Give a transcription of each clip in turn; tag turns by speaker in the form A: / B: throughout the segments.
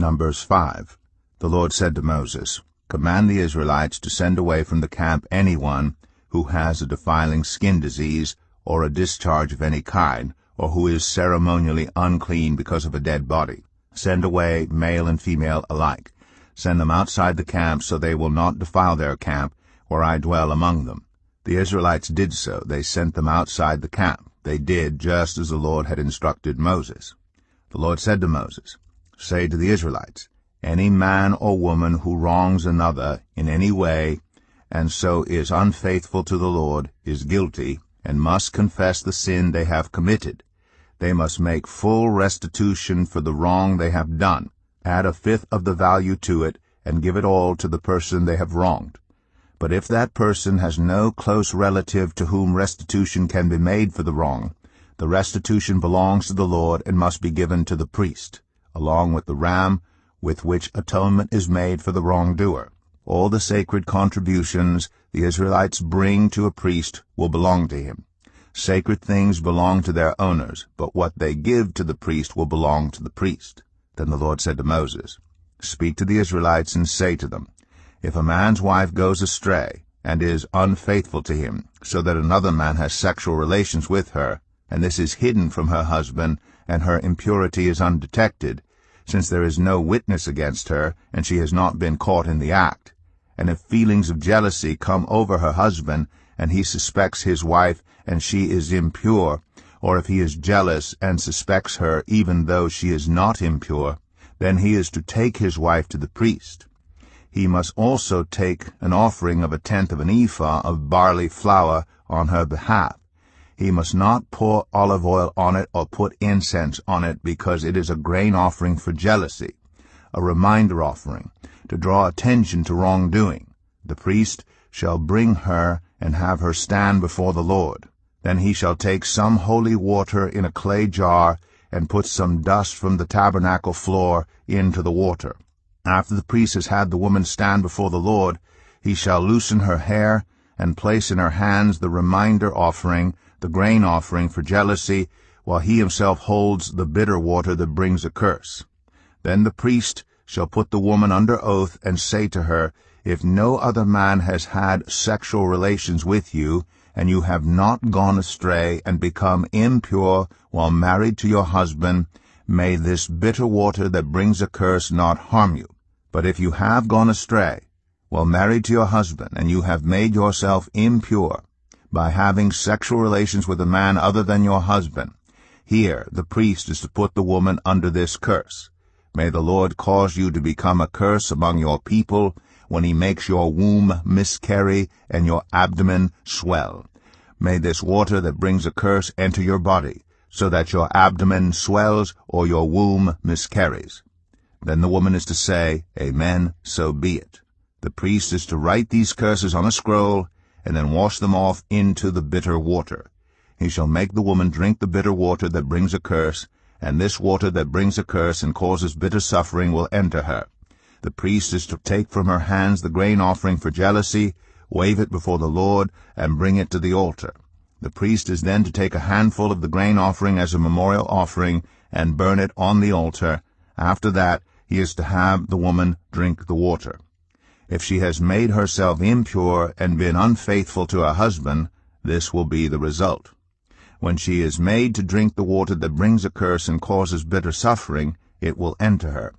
A: Numbers 5. The Lord said to Moses, Command the Israelites to send away from the camp anyone who has a defiling skin disease or a discharge of any kind, or who is ceremonially unclean because of a dead body. Send away male and female alike. Send them outside the camp, so they will not defile their camp, where I dwell among them. The Israelites did so. They sent them outside the camp. They did just as the Lord had instructed Moses. The Lord said to Moses, Say to the Israelites, Any man or woman who wrongs another in any way, and so is unfaithful to the Lord, is guilty, and must confess the sin they have committed. They must make full restitution for the wrong they have done, add a fifth of the value to it, and give it all to the person they have wronged. But if that person has no close relative to whom restitution can be made for the wrong, the restitution belongs to the Lord and must be given to the priest, along with the ram with which atonement is made for the wrongdoer. All the sacred contributions the Israelites bring to a priest will belong to him. Sacred things belong to their owners, but what they give to the priest will belong to the priest. Then the Lord said to Moses, Speak to the Israelites and say to them, If a man's wife goes astray and is unfaithful to him, so that another man has sexual relations with her, and this is hidden from her husband, and her impurity is undetected, since there is no witness against her, and she has not been caught in the act, and if feelings of jealousy come over her husband, and he suspects his wife, and she is impure, or if he is jealous and suspects her even though she is not impure, then he is to take his wife to the priest. He must also take an offering of 1/10 of an ephah of barley flour on her behalf. He must not pour olive oil on it or put incense on it, because it is a grain offering for jealousy, a reminder offering, to draw attention to wrongdoing. The priest shall bring her and have her stand before the Lord. Then he shall take some holy water in a clay jar and put some dust from the tabernacle floor into the water. After the priest has had the woman stand before the Lord, he shall loosen her hair and place in her hands the reminder offering, the grain offering for jealousy, while he himself holds the bitter water that brings a curse. Then the priest shall put the woman under oath and say to her, If no other man has had sexual relations with you, and you have not gone astray and become impure while married to your husband, may this bitter water that brings a curse not harm you. But if you have gone astray while married to your husband, and you have made yourself impure by having sexual relations with a man other than your husband, here the priest is to put the woman under this curse. May the Lord cause you to become a curse among your people when he makes your womb miscarry and your abdomen swell. May this water that brings a curse enter your body, so that your abdomen swells or your womb miscarries. Then the woman is to say, Amen, so be it. The priest is to write these curses on a scroll, and then wash them off into the bitter water. He shall make the woman drink the bitter water that brings a curse, and this water that brings a curse and causes bitter suffering will enter her. The priest is to take from her hands the grain offering for jealousy, wave it before the Lord, and bring it to the altar. The priest is then to take a handful of the grain offering as a memorial offering and burn it on the altar. After that, he is to have the woman drink the water. If she has made herself impure and been unfaithful to her husband, this will be the result. When she is made to drink the water that brings a curse and causes bitter suffering, it will enter her.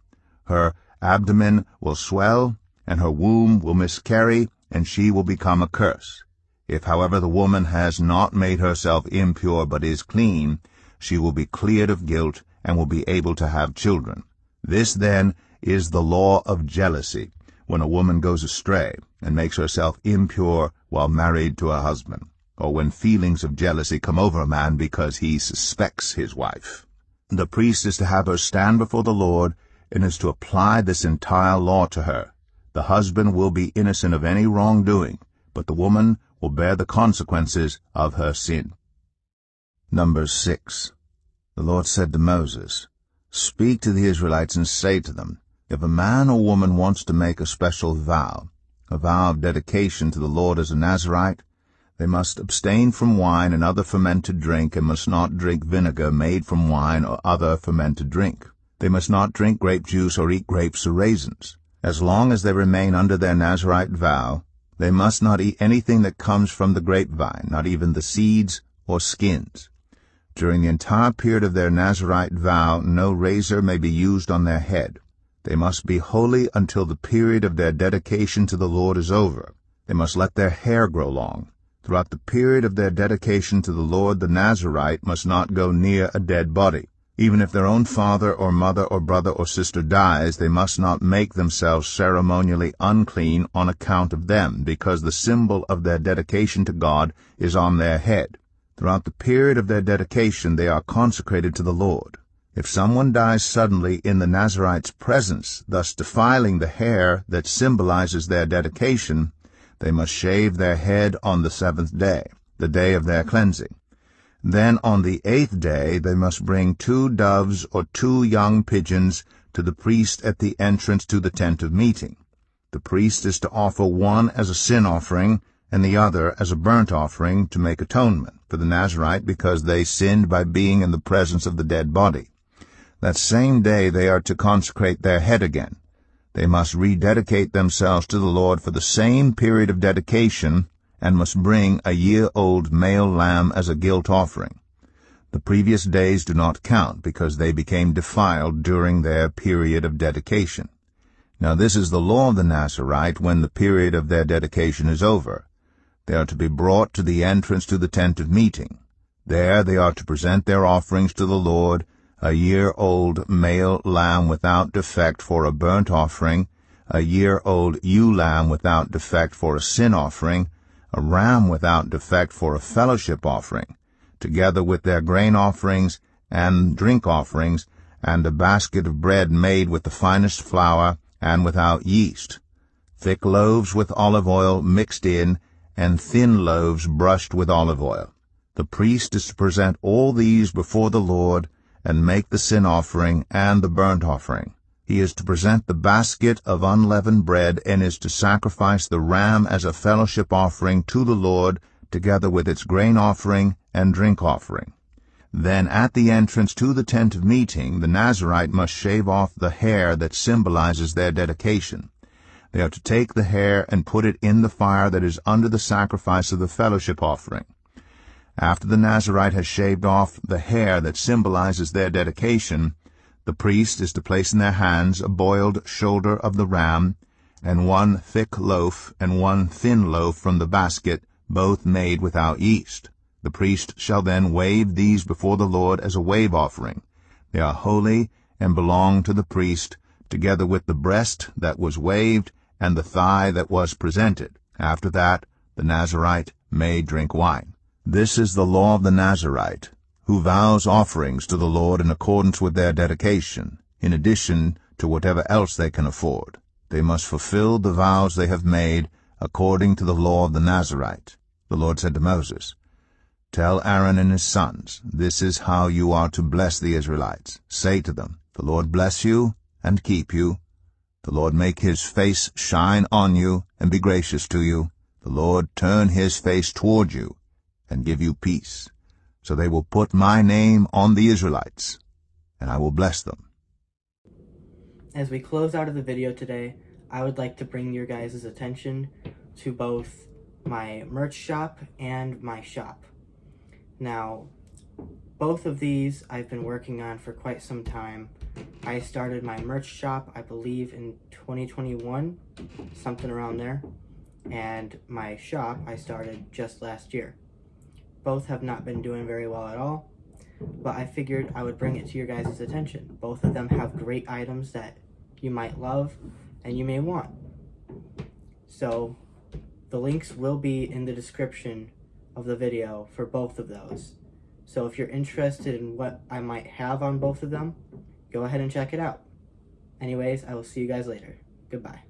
A: Her abdomen will swell, and her womb will miscarry, and she will become a curse. If, however, the woman has not made herself impure but is clean, she will be cleared of guilt and will be able to have children. This, then, is the law of jealousy, when a woman goes astray and makes herself impure while married to a husband, or when feelings of jealousy come over a man because he suspects his wife. The priest is to have her stand before the Lord and is to apply this entire law to her. The husband will be innocent of any wrongdoing, but the woman will bear the consequences of her sin. Numbers 6. The Lord said to Moses, Speak to the Israelites and say to them, If a man or woman wants to make a special vow, a vow of dedication to the Lord as a Nazirite, they must abstain from wine and other fermented drink, and must not drink vinegar made from wine or other fermented drink. They must not drink grape juice or eat grapes or raisins. As long as they remain under their Nazirite vow, they must not eat anything that comes from the grapevine, not even the seeds or skins. During the entire period of their Nazirite vow, no razor may be used on their head. They must be holy until the period of their dedication to the Lord is over. They must let their hair grow long. Throughout the period of their dedication to the Lord, the Nazirite must not go near a dead body. Even if their own father or mother or brother or sister dies, they must not make themselves ceremonially unclean on account of them, because the symbol of their dedication to God is on their head. Throughout the period of their dedication, they are consecrated to the Lord. If someone dies suddenly in the Nazirite's presence, thus defiling the hair that symbolizes their dedication, they must shave their head on the 7th day, the day of their cleansing. Then on the 8th day they must bring 2 doves or 2 young pigeons to the priest at the entrance to the tent of meeting. The priest is to offer one as a sin offering and the other as a burnt offering to make atonement for the Nazirite because they sinned by being in the presence of the dead body. That same day they are to consecrate their head again. They must rededicate themselves to the Lord for the same period of dedication and must bring a year-old male lamb as a guilt offering. The previous days do not count because they became defiled during their period of dedication. Now this is the law of the Nazirite when the period of their dedication is over. They are to be brought to the entrance to the tent of meeting. There they are to present their offerings to the Lord, a year-old male lamb without defect for a burnt offering, a year-old ewe lamb without defect for a sin offering, a ram without defect for a fellowship offering, together with their grain offerings and drink offerings, and a basket of bread made with the finest flour and without yeast, thick loaves with olive oil mixed in, and thin loaves brushed with olive oil. The priest is to present all these before the Lord and make the sin offering and the burnt offering. He is to present the basket of unleavened bread and is to sacrifice the ram as a fellowship offering to the Lord, together with its grain offering and drink offering. Then at the entrance to the tent of meeting, the Nazirite must shave off the hair that symbolizes their dedication. They are to take the hair and put it in the fire that is under the sacrifice of the fellowship offering. After the Nazirite has shaved off the hair that symbolizes their dedication, the priest is to place in their hands a boiled shoulder of the ram, and 1 thick loaf and 1 thin loaf from the basket, both made without yeast. The priest shall then wave these before the Lord as a wave offering. They are holy and belong to the priest, together with the breast that was waved and the thigh that was presented. After that, the Nazirite may drink wine. This is the law of the Nazirite, who vows offerings to the Lord in accordance with their dedication, in addition to whatever else they can afford. They must fulfill the vows they have made according to the law of the Nazirite. The Lord said to Moses, "Tell Aaron and his sons, this is how you are to bless the Israelites. Say to them, the Lord bless you and keep you. The Lord make his face shine on you and be gracious to you. The Lord turn his face toward you and give you peace. So they will put my name on the Israelites, and I will bless them."
B: As we close out of the video today, I would like to bring your guys' attention to both my merch shop and my shop. Now, both of these I've been working on for quite some time. I started my merch shop, I believe, in 2021, something around there, and my shop I started just last year. Both have not been doing very well at all, but I figured I would bring it to your guys' attention. Both of them have great items that you might love and you may want. So the links will be in the description of the video for both of those. So if you're interested in what I might have on both of them, go ahead and check it out. Anyways, I will see you guys later. Goodbye.